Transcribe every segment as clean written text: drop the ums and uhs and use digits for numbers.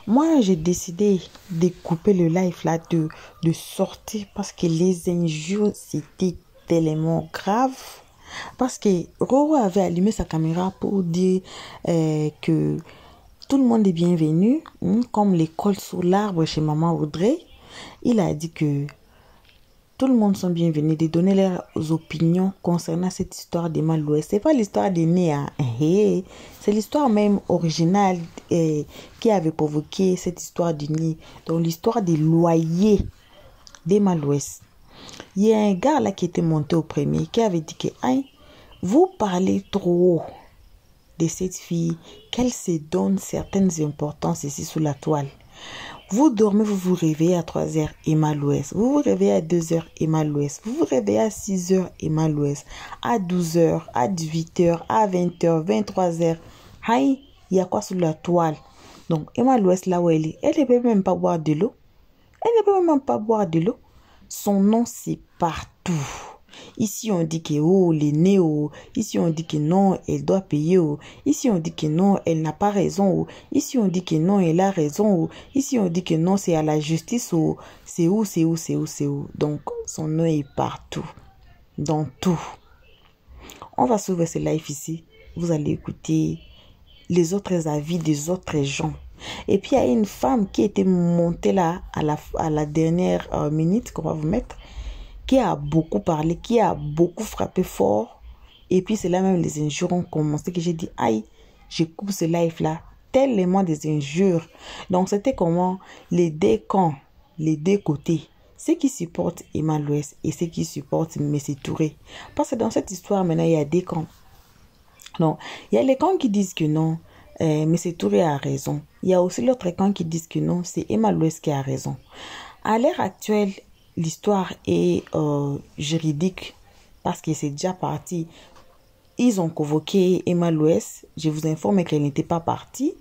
Moi, j'ai décidé de couper le live là, de sortir parce que les injures, c'était tellement grave. Parce que Roro avait allumé sa caméra pour dire que tout le monde est bienvenu, comme l'école sous l'arbre chez Maman Audrey. Il a dit que tout le monde sont bienvenus de donner leurs opinions concernant cette histoire d'Emma Louès. C'est pas l'histoire des nés, hein. C'est l'histoire même originale qui avait provoqué cette histoire du nid. Donc l'histoire des loyers d'Emma Louès. Il y a un gars là qui était monté au premier qui avait dit que hein, vous parlez trop de cette fille, qu'elle se donne certaines importances ici sous la toile. Vous dormez, vous vous réveillez à 3 heures, Emma Louès. Vous vous réveillez à 2 heures, Emma Louès. Vous vous réveillez à 6 heures, Emma Louès. À 12 heures, à 18 heures, à 20 heures, 23 heures. Aïe, il y a quoi sous la toile? Donc, Emma Louès, là où elle ne peut même pas boire de l'eau. Elle ne peut même pas boire de l'eau. Son nom, c'est partout. Ici, on dit que oh, les nés, oh. Ici, on dit que non, elle doit payer. Oh. Ici, on dit que non, elle n'a pas raison. Oh. Ici, on dit que non, elle a raison. Oh. Ici, on dit que non, c'est à la justice. Oh. C'est où, c'est où, c'est où, c'est où. Donc, son nom est partout. Dans tout. On va suivre ce live ici. Vous allez écouter les autres avis des autres gens. Et puis, il y a une femme qui était montée là à la dernière minute qu'on va vous mettre, qui a beaucoup parlé, qui a beaucoup frappé fort. Et puis, c'est là même les injures ont commencé que j'ai dit, aïe, je coupe ce live-là. Tellement des injures. Donc, c'était comment les deux camps, les deux côtés. Ceux qui supportent Emma Louès et ceux qui supportent Messy Touré. Parce que dans cette histoire, maintenant, il y a des camps. Donc, il y a les camps qui disent que non, Messy Touré a raison. Il y a aussi l'autre camp qui disent que non, c'est Emma Louès qui a raison. À l'heure actuelle, l'histoire est juridique parce que c'est déjà parti. Ils ont convoqué Emma Louès. Je vous informe qu'elle n'était pas partie.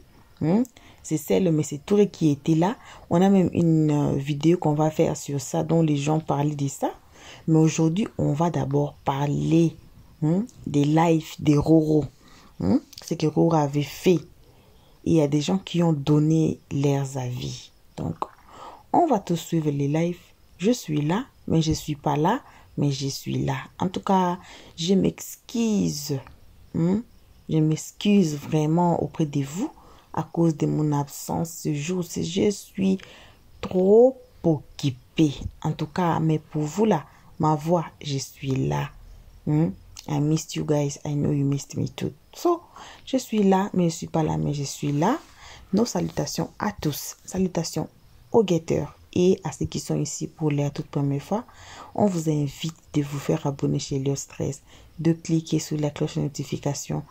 C'est celle, mais c'est Touré qui était là. On a même une vidéo qu'on va faire sur ça, dont les gens parlaient de ça. Mais aujourd'hui, on va d'abord parler des lives des Roro. Ce que Roro avait fait. Et il y a des gens qui ont donné leurs avis. Donc, on va tous suivre les lives. Je suis là, mais je ne suis pas là, mais je suis là. En tout cas, je m'excuse. Je m'excuse vraiment auprès de vous à cause de mon absence ce jour. Je suis trop occupée. En tout cas, mais pour vous là, ma voix, je suis là. I missed you guys. I know you missed me too. So, je suis là, mais je ne suis pas là, mais je suis là. Nos salutations à tous. Salutations aux guetteurs. Et à ceux qui sont ici pour la toute première fois, on vous invite de vous faire abonner chez Léo Stress, de cliquer sur la cloche de notification.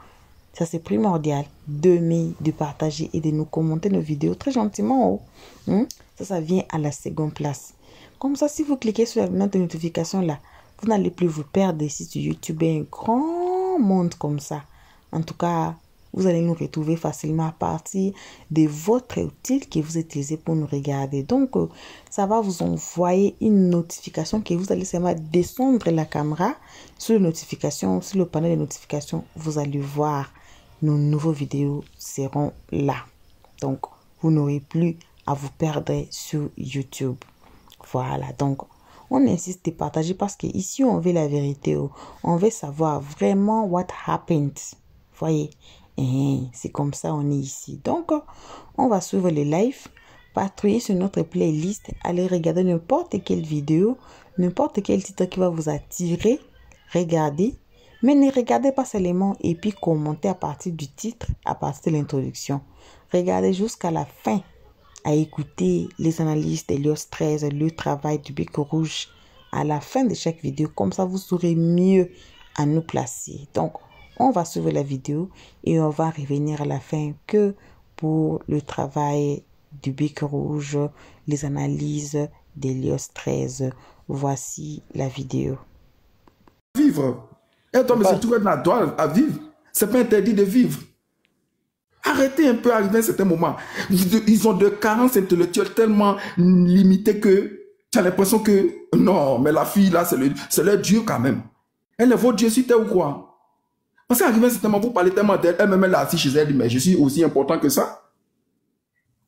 Ça, c'est primordial. De partager et de nous commenter nos vidéos très gentiment. Ça vient à la seconde place. Comme ça, si vous cliquez sur la note de notification là, vous n'allez plus vous perdre ici sur YouTube. Un grand monde comme ça. En tout cas, vous allez nous retrouver facilement à partir de votre outil que vous utilisez pour nous regarder. Donc, ça va vous envoyer une notification que vous allez seulement descendre la caméra sur les notifications, sur le panel de notifications. Vous allez voir nos nouveaux vidéos seront là. Donc, vous n'aurez plus à vous perdre sur YouTube. Voilà, donc on insiste de partager parce que ici on veut la vérité. On veut savoir vraiment what happened. Voyez. C'est comme ça on est ici. Donc, on va suivre les lives, patrouiller sur notre playlist, aller regarder n'importe quelle vidéo, n'importe quel titre qui va vous attirer, regardez. Mais ne regardez pas seulement et puis commentez à partir du titre, à partir de l'introduction. Regardez jusqu'à la fin, à écouter les analyses de Léo Stress, le travail du Bec Rouge à la fin de chaque vidéo. Comme ça, vous saurez mieux à nous placer. Donc, on va suivre la vidéo et on va revenir à la fin que pour le travail du Bec Rouge, les analyses d'Elios 13. Voici la vidéo. Vivre. Et toi, mais tu es droit à vivre. C'est pas interdit de vivre. Arrêtez un peu, arriver à un certain moment. Ils ont de carences intellectuelles tellement limitées que tu as l'impression que non, mais la fille là, c'est leur Dieu quand même. Elle est votre Dieu sur terre ou quoi? Parce qu'arrivé à un certain moment, vous parlez tellement d'elle, elle-même elle est assise chez elle, dit, mais je suis aussi important que ça.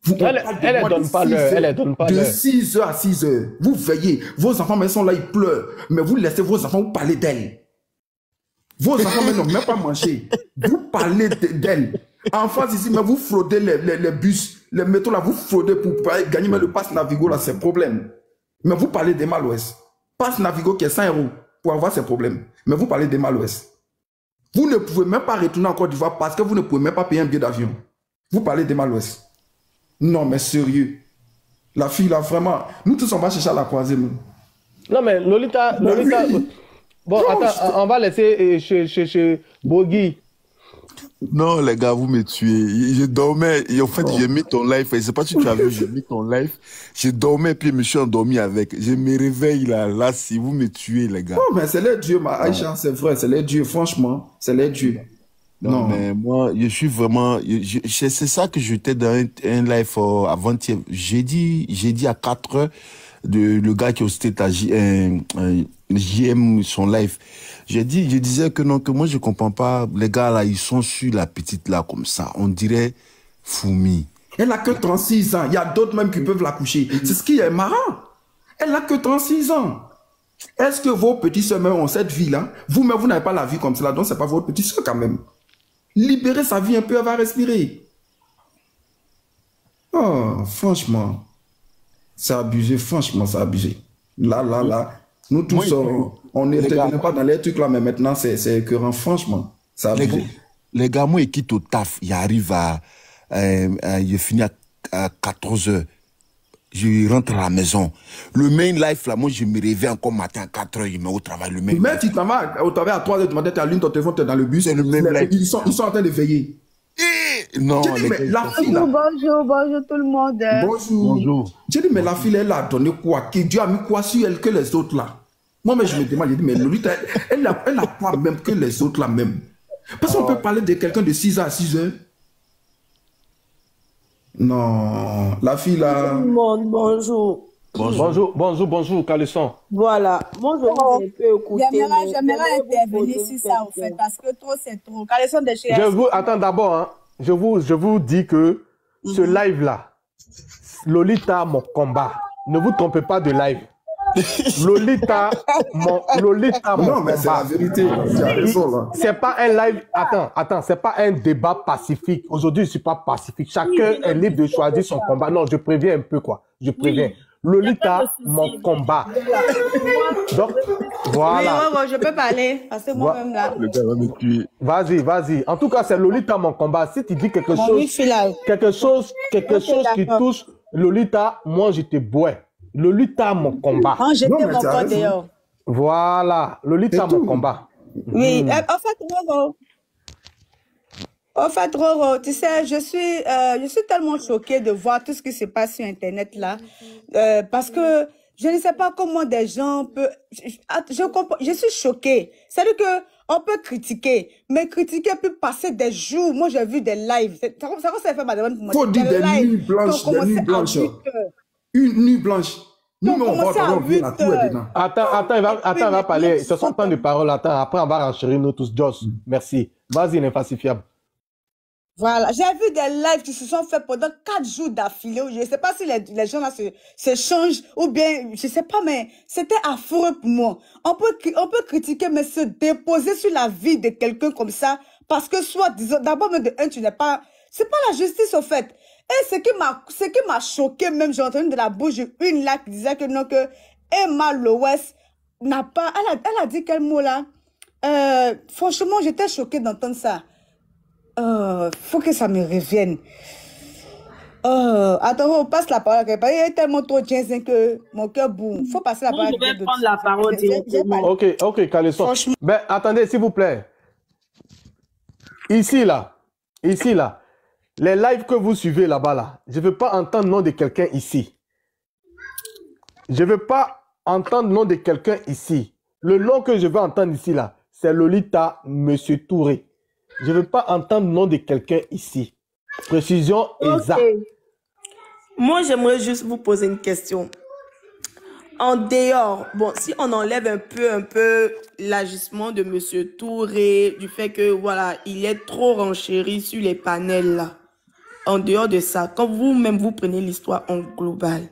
Elle donne pas l'heure. Elle donne pas l'heure. De 6h à 6h. Vous veillez. Vos enfants, mais sont là, ils pleurent. Mais vous laissez vos enfants vous parler d'elle. Vos enfants, mais n'ont même pas mangé. Vous parlez d'elle. En France, ici, mais vous fraudez les bus, les métros, là, vous fraudez pour gagner mais le pass Navigo, là, c'est un problème. Mais vous parlez des Mal-Ouest. Pass Navigo qui est 100 € pour avoir ces problèmes. Mais vous parlez des Mal-Ouest. Vous ne pouvez même pas retourner en Côte d'Ivoire parce que vous ne pouvez même pas payer un billet d'avion. Vous parlez des Mal-Ouest. Non, mais sérieux. La fille, là, vraiment, nous tous, on va chercher à la croiser, nous. Non, mais Lolita... Oui. Bon, non, attends, on va laisser chez Bogi. Non, les gars, vous me tuez. Je dormais, et en fait, j'ai mis ton live. Je ne sais pas si tu as vu, j'ai mis ton live. Je dormais, puis je me suis endormi avec. Je me réveille là, si vous me tuez, les gars. Non, mais c'est les dieux, ma Aïcha, c'est vrai, c'est les dieux, franchement, c'est les dieux. Non, mais moi, je suis vraiment... C'est ça que j'étais dans un live avant-hier. J'ai dit à 4h, le gars qui était à JM, son live. Je disais que non, que moi je comprends pas. Les gars là, ils sont sur la petite là comme ça. On dirait Fumi. Elle a que 36 ans. Il y a d'autres même qui peuvent la coucher. C'est ce qui est marrant. Elle a que 36 ans. Est-ce que vos petits soeurs ont cette vie-là? Vous-même, vous n'avez pas la vie comme cela, donc c'est pas votre petite soeur quand même. Libérer sa vie un peu, elle va respirer. Oh, franchement. C'est abusé, franchement, c'est abusé. Là. Nous tous, on n'était pas dans les trucs là, mais maintenant, c'est écœurant, franchement. C'est abusé. Les gars, moi, ils quittent au taf. Ils arrivent je finis à 14h. Je rentre à la maison. Le main life, là, moi, je me réveille encore matin à 4h, je me mets au travail. Le main mais tu t'en vas au travail à 3h du matin, tu allumes ton téléphone, tu es dans le bus. C'est le même life. Ils sont en train de veiller. Non, mais la fille, là, bonjour tout le monde. Bonjour. J'ai dit, mais la fille, elle a donné quoi? Dieu a mis quoi sur elle que les autres là? Moi, mais je me demande, j'ai dit, mais Lolita, elle a quoi même que les autres là même? Parce qu'on peut parler de quelqu'un de 6h à 6h. Non, la fille là... Tout le monde, bonjour. Bonjour, Calisson. Voilà, moi je vous ai peu écouté. J'aimerais intervenir sur ça en fait, parce que trop c'est trop. Calisson de chez Attends d'abord, hein, je vous dis que ce live là, Lolita, mon combat. Ne vous trompez pas de live. Lolita, mon non, mais c'est la vérité. C'est pas un live. Attends, c'est pas un débat pacifique. Aujourd'hui, je suis pas pacifique. Chacun est libre de choisir son combat. Non, je préviens un peu quoi. Je préviens. Lolita, mon combat. Donc, voilà. Oui, je peux parler. Parce que moi-même là. Le gars va me tuer. Vas-y. En tout cas, c'est Lolita, mon combat. Si tu dis quelque chose qui touche Lolita, moi, je te bois. Lolita, mon combat. J'étais mon corps d'ailleurs. Voilà, Lolita, mon combat. Oui, en fait, Roro, tu sais, je suis tellement choquée de voir tout ce qui se passe sur Internet là. Parce que je ne sais pas comment des gens peuvent... Je suis choquée. C'est-à-dire qu'on peut critiquer, mais critiquer peut passer des jours. Moi, j'ai vu des lives. Ça fait ma demande pour moi. Faut dire des nuits blanches, une nuit blanche. Nous, on vient à tout dedans. Attends, il va parler. Ce sont temps de parole. Attends, après, on va renchérir nous tous. Joss, merci. Vas-y, l'infalsifiable. Voilà, j'ai vu des lives qui se sont faits pendant 4 jours d'affilée. Je ne sais pas si les gens là se changent ou bien, je ne sais pas, mais c'était affreux pour moi. On peut critiquer, mais se déposer sur la vie de quelqu'un comme ça, parce que soit, disons, d'abord, de un, tu n'es pas... C'est pas la justice, au fait. Et ce qui m'a choqué, même, j'ai entendu de la bouche une là qui disait que non, que Emma Lowes n'a pas... Elle a dit quel mot là? Franchement, j'étais choquée d'entendre ça. Faut que ça me revienne. Attends, on passe la parole. Il y a tellement trop de gens que mon cœur boum. Faut passer la parole. Je vais prendre la parole directement. Ok, Calisson. Ben, attendez, s'il vous plaît. Ici, là. Les lives que vous suivez là-bas, là, je ne veux pas entendre le nom de quelqu'un ici. Je ne veux pas entendre le nom de quelqu'un ici. Le nom que je veux entendre ici, là, c'est Lolita, Monsieur Touré. Je ne veux pas entendre le nom de quelqu'un ici. Précision exacte. Moi, j'aimerais juste vous poser une question. En dehors, bon, si on enlève un peu l'agissement de Monsieur Touré, du fait que, voilà, il est trop renchéri sur les panels, là. en dehors de ça, quand vous-même vous prenez l'histoire en global,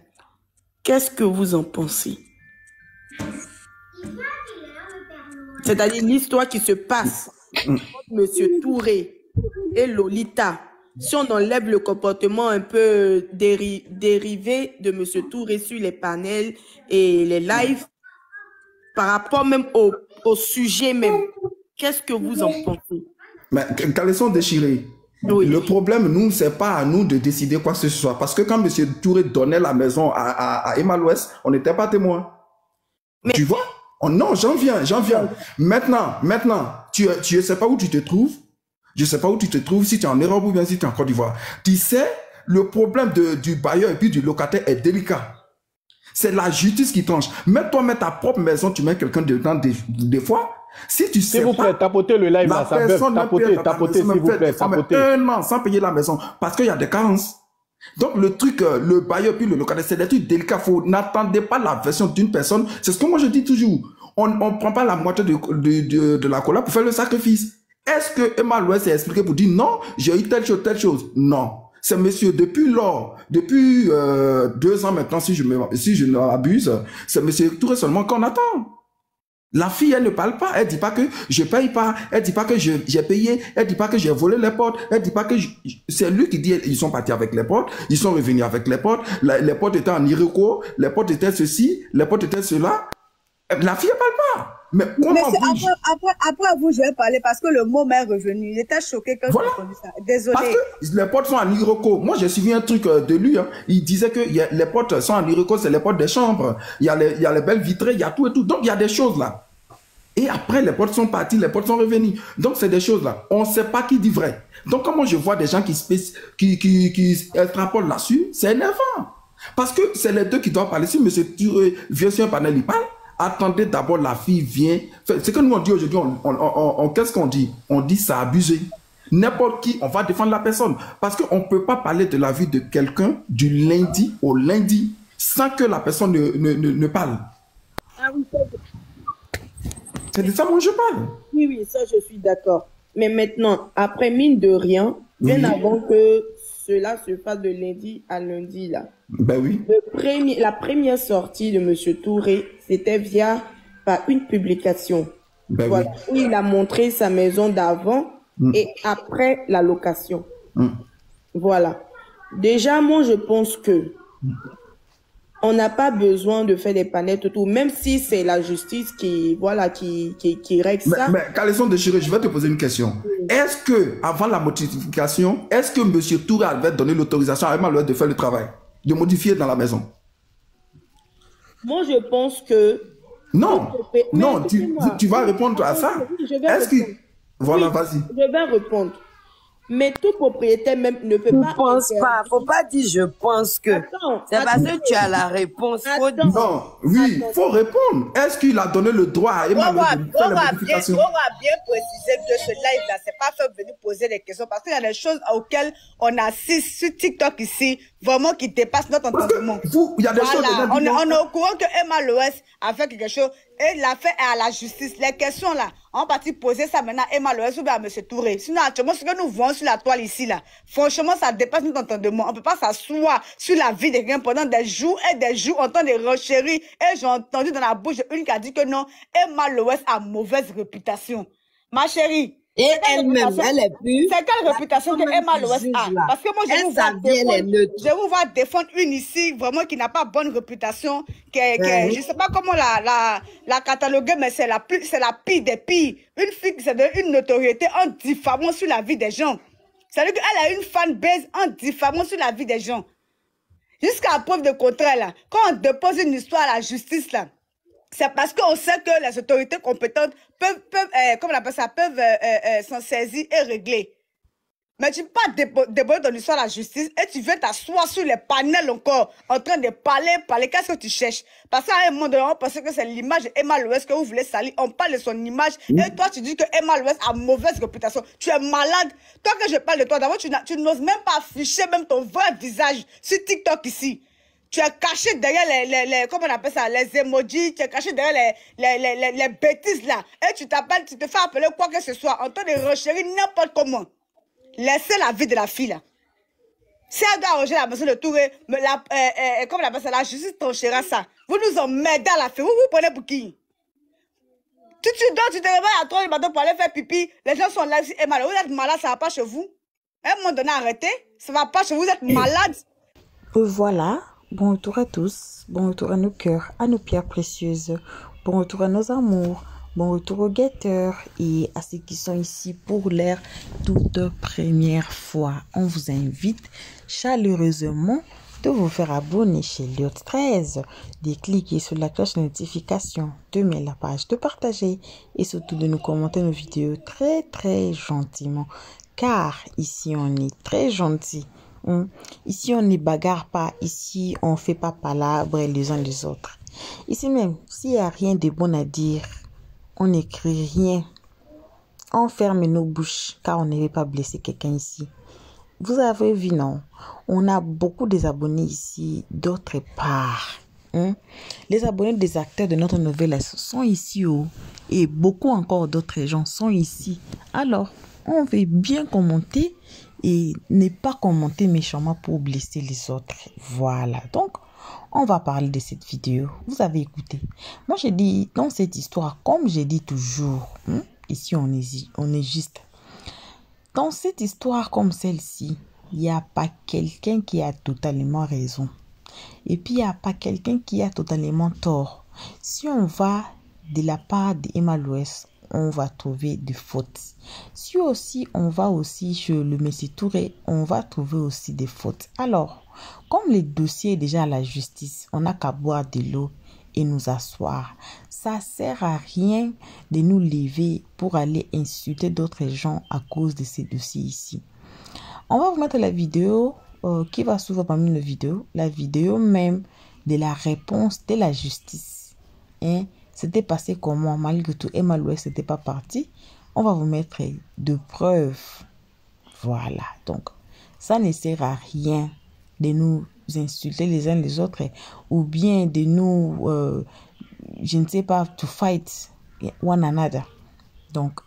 qu'est-ce que vous en pensez? C'est-à-dire l'histoire qui se passe entre Monsieur Touré et Lolita. Si on enlève le comportement un peu dérivé de Monsieur Touré sur les panels et les lives, par rapport même au sujet même, qu'est-ce que vous en pensez? Mais caleçon déchiré. Oui. Le problème, nous, c'est pas à nous de décider quoi que ce soit. Parce que quand M. Touré donnait la maison à Emma Louest, on n'était pas témoin. Mais- Tu vois? Non, j'en viens. Maintenant, tu sais pas où tu te trouves. Je sais pas où tu te trouves, si tu es en Europe ou bien si tu es en Côte d'Ivoire. Tu sais, le problème du bailleur et puis du locataire est délicat. C'est la justice qui tranche. Même toi, mets ta propre maison, tu mets quelqu'un dedans des fois. Si tu sais S'il vous plaît, tapotez le live la là, ça bug. personne Tapotez, s'il vous plaît, ça met tapotez. 1 an sans payer la maison parce qu'il y a des carences. Donc le truc, le bailleur puis le locataire, c'est des trucs délicats. N'attendez pas la version d'une personne. C'est ce que moi je dis toujours. On ne prend pas la moitié de la cola pour faire le sacrifice. Est-ce que Emma Louest s'est expliqué pour dire non, j'ai eu telle chose? Non. C'est monsieur, depuis 2 ans maintenant, si je ne m'abuse, c'est monsieur Touré seulement qu'on attend. La fille, elle ne parle pas. Elle dit pas que je paye pas. Elle dit pas que j'ai payé. Elle dit pas que j'ai volé les potes. Elle dit pas que c'est lui qui dit ils sont partis avec les potes. Ils sont revenus avec les potes. Les potes étaient en Iroquois. Les potes étaient ceci. Les potes étaient cela. La fille, elle parle pas. Mais comment Mais vous... après vous, je vais parler parce que le mot m'est revenu. Il était choqué quand Voilà. j'ai entendu ça. Désolé. Parce que les potes sont en Iroquois. Moi, j'ai suivi un truc de lui. Hein. Il disait que les potes sont en Iroquois, c'est les potes des chambres. Il y a les belles vitrées, il y a tout et tout. Donc, il y a des choses là. Et après, les potes sont partis, les potes sont revenus. Donc, c'est des choses là. On ne sait pas qui dit vrai. Donc, comment je vois des gens qui extrapolent là-dessus, c'est énervant. Parce que c'est les deux qui doivent parler. Si M. Touré vient sur un panel, il parle. Attendez d'abord, la fille vient. C'est que nous, on dit aujourd'hui, qu'est-ce qu'on dit? On dit ça abusé. N'importe qui, on va défendre la personne. Parce qu'on ne peut pas parler de la vie de quelqu'un du lundi au lundi sans que la personne ne parle. Ah oui, C'est de ça moi je parle. oui, ça je suis d'accord. Mais maintenant, après mine de rien, bien avant que cela se fasse de lundi à lundi, là, Ben oui. la première sortie de M. Touré, c'était par une publication. Ben Voilà, où il a montré sa maison d'avant et après la location. Voilà. Déjà, moi, je pense que on n'a pas besoin de faire des panettes autour, même si c'est la justice qui règle ça. Mais Caleçon déchiré, je vais te poser une question. Est-ce que, avant la modification, est-ce que M. Touré avait donné l'autorisation à Emma Louest de faire le travail, de modifier dans la maison? Moi, je pense que... Non, Mais non, tu écoutez-moi. vas répondre à ça. Oui, je vais Est-ce que... répondre. Voilà, Oui, vas-y. je vais répondre. Mais tout propriétaire même ne peut Je pas... pense pas. Faut pas dire je pense que. Attends, C'est parce que tu as la réponse. Faut dire. Non, oui, il faut répondre. Est-ce qu'il a donné le droit à Emma Louest de faire la modification? On va bien préciser que ce live-là, c'est pas fait venir poser des questions parce qu'il y a des choses auxquelles on assiste sur TikTok ici, vraiment qui dépassent notre Parce entendement. que il y a des choses... Voilà, dedans qui on est au courant que Emma Louest a fait quelque chose et l'affaire est à la justice. Les questions là, on va partir poser ça maintenant à Emma Louest ou bien à M. Touré. Sinon, actuellement, ce que nous voyons sur la toile ici là, franchement, ça dépasse notre entendement. On peut pas s'asseoir sur la vie de quelqu'un pendant des jours et des jours en temps de renchérir. Et j'ai entendu dans la bouche d'une qui a dit que non, Emma Louest a mauvaise réputation. Ma chérie. Et c'est quelle elle-même, réputation- elle est plus. C'est quelle réputation que Comment Emma tu Louest juges, a? là? Parce que moi, Elle s'habille, elle est neutre. je vous vois défendre une ici, vraiment, qui n'a pas bonne réputation, je sais pas comment la cataloguer, mais c'est la pire des pires. Une fille qui s'est donné une notoriété en diffamant sur la vie des gens. C'est-à-dire qu'elle a une fanbase en diffamant sur la vie des gens. Jusqu'à preuve de contraire, là, quand on dépose une histoire à la justice, là, c'est parce qu'on sait que les autorités compétentes peuvent comment on appelle ça, peuvent s'en saisir et régler. Mais tu ne peux pas déposer ton histoire à la justice et tu viens t'asseoir sur les panels encore, en train de parler. Qu'est-ce que tu cherches? Parce qu'à un moment donné, on pensait que c'est l'image d'Emma Louest que vous voulez salir. On parle de son image et toi, tu dis que Emma Louest a mauvaise réputation. Tu es malade. Toi, que je parle de toi, d'abord, tu n'oses même pas afficher même ton vrai visage sur TikTok ici. Tu es caché derrière comment on appelle ça, les emojis, tu es caché derrière les bêtises là. Et tu te fais appeler quoi que ce soit, en train de renchérir n'importe comment. Laissez la vie de la fille là. Si elle doit arranger la personne de Touré, comme la personne, la justice tranchera ça. Vous nous emmerdez à la fin. Vous prenez pour qui? Tu te réveilles à 3 du matin pour aller faire pipi. Les gens sont là, et malade. Vous êtes malade, ça va pas chez vous. À un moment donné, arrêtez. Ça va pas chez vous, vous êtes malade. Voilà. Bon retour à tous. Bon retour à nos cœurs, à nos pierres précieuses. Bon retour à nos amours. Bon retour aux guetteurs et à ceux qui sont ici pour leur toute première fois. On vous invite chaleureusement de vous faire abonner chez Liot 13, de cliquer sur la cloche de notification, de mettre la page, de partager et surtout de nous commenter nos vidéos très gentiment. Car ici on est très gentil. Ici on ne bagarre pas, ici on fait pas palabre les uns les autres. Ici même, s'il n'y a rien de bon à dire, on n'écrit rien. On ferme nos bouches car on ne veut pas blesser quelqu'un ici. Vous avez vu, non? On a beaucoup des abonnés ici d'autre part. Les abonnés des acteurs de notre nouvelle sont ici et beaucoup encore d'autres gens sont ici. Alors, on veut bien commenter et ne pas commenter méchamment pour blesser les autres. Voilà, donc on va parler de cette vidéo. Vous avez écouté. Moi, j'ai dit dans cette histoire, comme j'ai dit toujours, ici on est juste. Dans cette histoire comme celle-ci, il n'y a pas quelqu'un qui a totalement raison. Et puis, il n'y a pas quelqu'un qui a totalement tort. Si on va de la part d'Emma Louès, on va trouver des fautes. Si aussi on va aussi chez le Messie Touré, on va trouver aussi des fautes. Alors, comme le dossier est déjà à la justice, on n'a qu'à boire de l'eau et nous asseoir. Ça sert à rien de nous lever pour aller insulter d'autres gens à cause de ces dossiers ici. On va vous mettre la vidéo qui va s'ouvrir parmi nos vidéos, la vidéo même de la réponse de la justice. C'était passé comment? Malgré tout, Emma Louès n'était pas partie. On va vous mettre de preuves. Voilà. Donc, ça ne sert à rien de nous insulter les uns les autres ou bien de nous, je ne sais pas, to fight one another. Donc,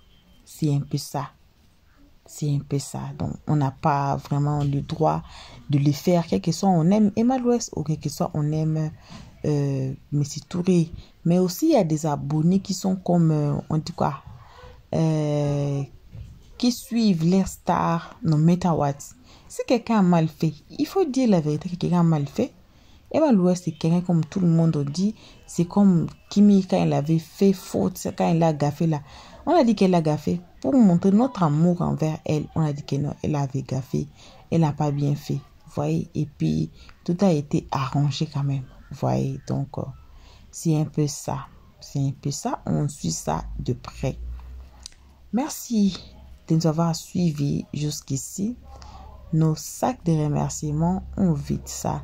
c'est un peu ça. C'est un peu ça. Donc, on n'a pas vraiment le droit de le faire. Quel que soit on aime Emma Louès ou quel que soit on aime Messie Touré. Mais aussi, il y a des abonnés qui sont comme, on dit quoi, qui suivent leurs stars, no matter what. Si quelqu'un a mal fait, il faut dire la vérité que quelqu'un a mal fait. Emma Louès, c'est quelqu'un comme tout le monde dit. C'est comme Kimi quand elle avait fait faute, quand elle a gaffé là. On a dit qu'elle a gaffé. Pour montrer notre amour envers elle, on a dit que non, elle avait gaffé. Elle n'a pas bien fait. Vous voyez? Et puis, tout a été arrangé quand même. Vous voyez? Donc, c'est un peu ça. C'est un peu ça. On suit ça de près. Merci de nous avoir suivis jusqu'ici. Nos sacs de remerciements, on vide ça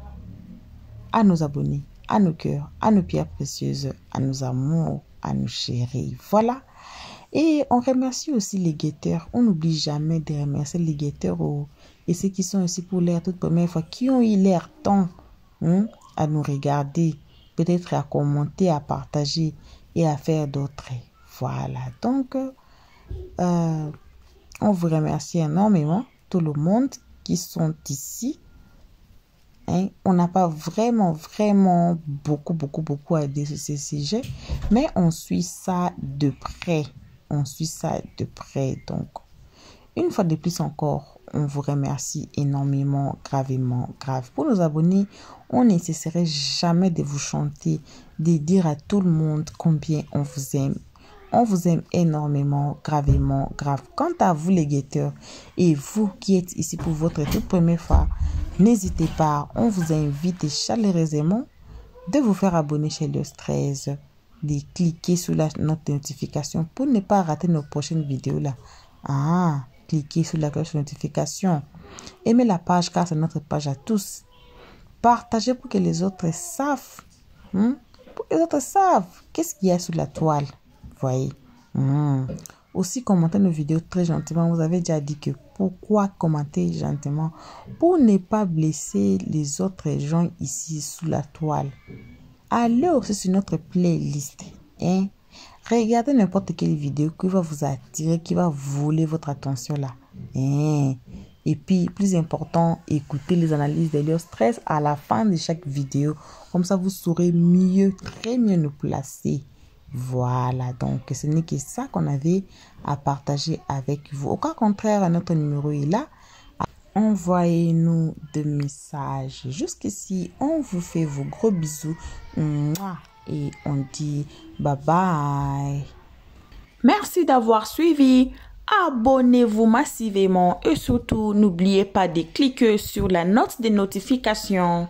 à nos abonnés, à nos cœurs, à nos pierres précieuses, à nos amours, à nos chéris. Voilà. Et on remercie aussi les guetteurs. On n'oublie jamais de remercier les guetteurs et ceux qui sont ici pour leur toute première fois, qui ont eu leur temps à nous regarder, peut-être à commenter, à partager et à faire d'autres. Voilà. Donc, on vous remercie énormément, tout le monde qui sont ici. On n'a pas vraiment beaucoup à dire sur ce sujet, mais on suit ça de près. On suit ça de près. Donc, une fois de plus encore, on vous remercie énormément, gravement, grave. Pour nos abonnés, on ne cesserait jamais de vous chanter, de dire à tout le monde combien on vous aime. On vous aime énormément, gravement, grave. Quant à vous les guetteurs et vous qui êtes ici pour votre toute première fois, n'hésitez pas, on vous invite chaleureusement de vous faire abonner chez Liot 13, de cliquer sur la notification pour ne pas rater nos prochaines vidéos là. Cliquez sur la cloche de notification. Aimez la page car c'est notre page à tous. Partagez pour que les autres savent. Pour que les autres savent qu'est-ce qu'il y a sur la toile. Voyez. Aussi, commentez nos vidéos très gentiment. Vous avez déjà dit que pourquoi commenter gentiment? Pour ne pas blesser les autres gens ici sous la toile. Allez aussi sur notre playlist. Regardez n'importe quelle vidéo qui va vous attirer, qui va voler votre attention là. Et puis, plus important, écoutez les analyses de leur stress à la fin de chaque vidéo. Comme ça, vous saurez mieux, très mieux nous placer. Voilà, donc ce n'est que ça qu'on avait à partager avec vous. Au cas contraire, notre numéro est là. Envoyez-nous des messages. Jusqu'ici, on vous fait vos gros bisous. Mouah. Et on dit bye bye. Merci d'avoir suivi. Abonnez-vous massivement et surtout, n'oubliez pas de cliquer sur la note de notification.